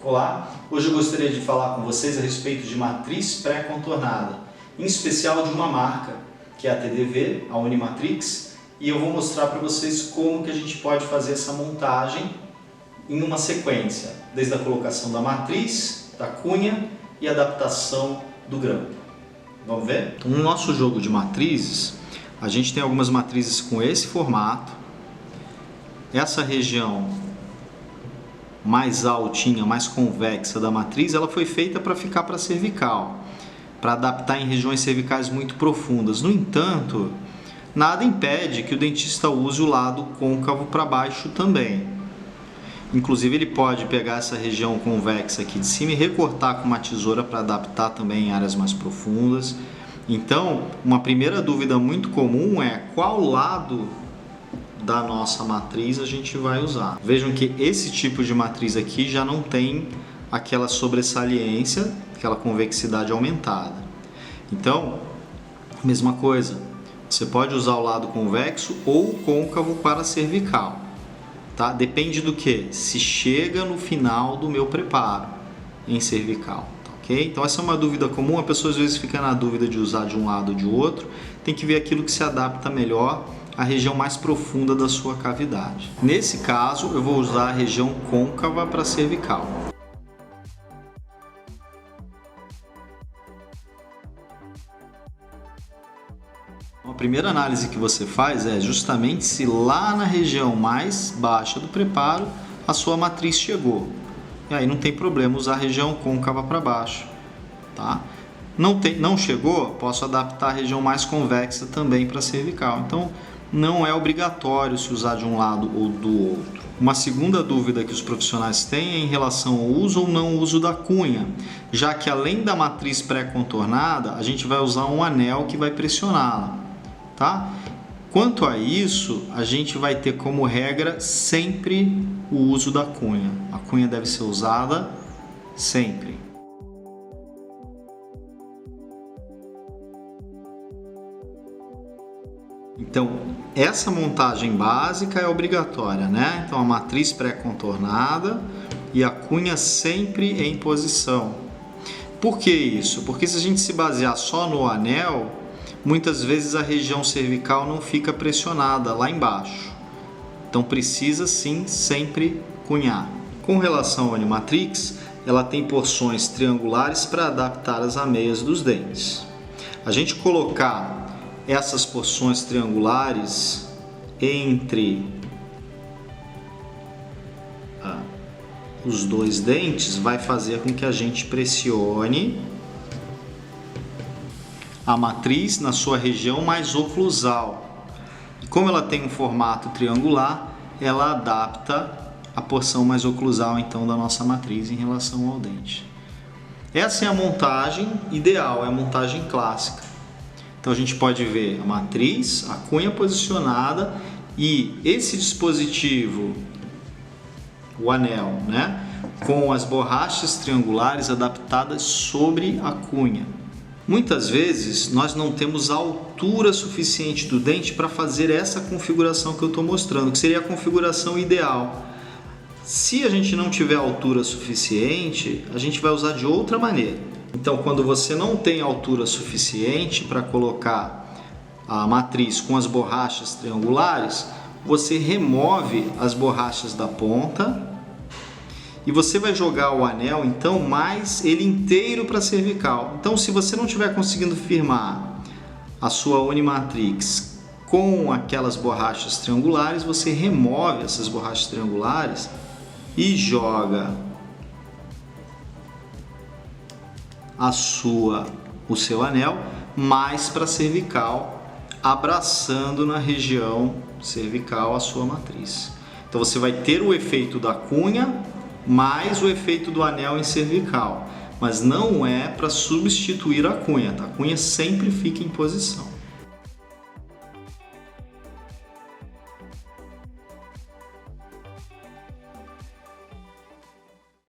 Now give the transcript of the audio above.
Olá, hoje eu gostaria de falar com vocês a respeito de matriz pré-contornada, em especial de uma marca, que é a TDV, a Unimatrix, e eu vou mostrar para vocês como que a gente pode fazer essa montagem em uma sequência, desde a colocação da matriz, da cunha e adaptação do grampo. Vamos ver? Então, no nosso jogo de matrizes, a gente tem algumas matrizes com esse formato. Essa região mais altinha, mais convexa da matriz, ela foi feita para ficar para cervical, para adaptar em regiões cervicais muito profundas. No entanto, nada impede que o dentista use o lado côncavo para baixo também. Inclusive, ele pode pegar essa região convexa aqui de cima e recortar com uma tesoura para adaptar também em áreas mais profundas. Então, uma primeira dúvida muito comum é qual lado da nossa matriz a gente vai usar. Vejam que esse tipo de matriz aqui já não tem aquela sobressaliência, aquela convexidade aumentada. Então, mesma coisa, você pode usar o lado convexo ou côncavo para cervical, tá? Depende do que? Se chega no final do meu preparo em cervical, tá, ok? Então essa é uma dúvida comum, a pessoa às vezes fica na dúvida de usar de um lado ou de outro, tem que ver aquilo que se adapta melhor a região mais profunda da sua cavidade. Nesse caso, eu vou usar a região côncava para cervical. A primeira análise que você faz é justamente se lá na região mais baixa do preparo a sua matriz chegou. E aí não tem problema usar a região côncava para baixo, tá? Não chegou, posso adaptar a região mais convexa também para cervical. Então, não é obrigatório se usar de um lado ou do outro. Uma segunda dúvida que os profissionais têm é em relação ao uso ou não uso da cunha, já que além da matriz pré-contornada, a gente vai usar um anel que vai pressioná-la, tá? Quanto a isso, a gente vai ter como regra sempre o uso da cunha. A cunha deve ser usada sempre. Então, essa montagem básica é obrigatória, né? Então, a matriz pré-contornada e a cunha sempre em posição. Por que isso? Porque se a gente se basear só no anel, muitas vezes a região cervical não fica pressionada lá embaixo. Então, precisa sim sempre cunhar. Com relação à Unimatrix, ela tem porções triangulares para adaptar as ameias dos dentes. A gente colocar essas porções triangulares entre os dois dentes vai fazer com que a gente pressione a matriz na sua região mais oclusal. E como ela tem um formato triangular, ela adapta a porção mais oclusal então da nossa matriz em relação ao dente. Essa é a montagem ideal, é a montagem clássica. Então a gente pode ver a matriz, a cunha posicionada e esse dispositivo, o anel, né, com as borrachas triangulares adaptadas sobre a cunha. Muitas vezes nós não temos a altura suficiente do dente para fazer essa configuração que eu estou mostrando, que seria a configuração ideal. Se a gente não tiver altura suficiente, a gente vai usar de outra maneira. Então, quando você não tem altura suficiente para colocar a matriz com as borrachas triangulares, você remove as borrachas da ponta e você vai jogar o anel, então, mais ele inteiro para a cervical. Então, se você não estiver conseguindo firmar a sua Unimatrix com aquelas borrachas triangulares, você remove essas borrachas triangulares e joga o seu anel mais para a cervical, abraçando na região cervical a sua matriz. Então você vai ter o efeito da cunha mais o efeito do anel em cervical, mas não é para substituir a cunha, tá? A cunha sempre fica em posição.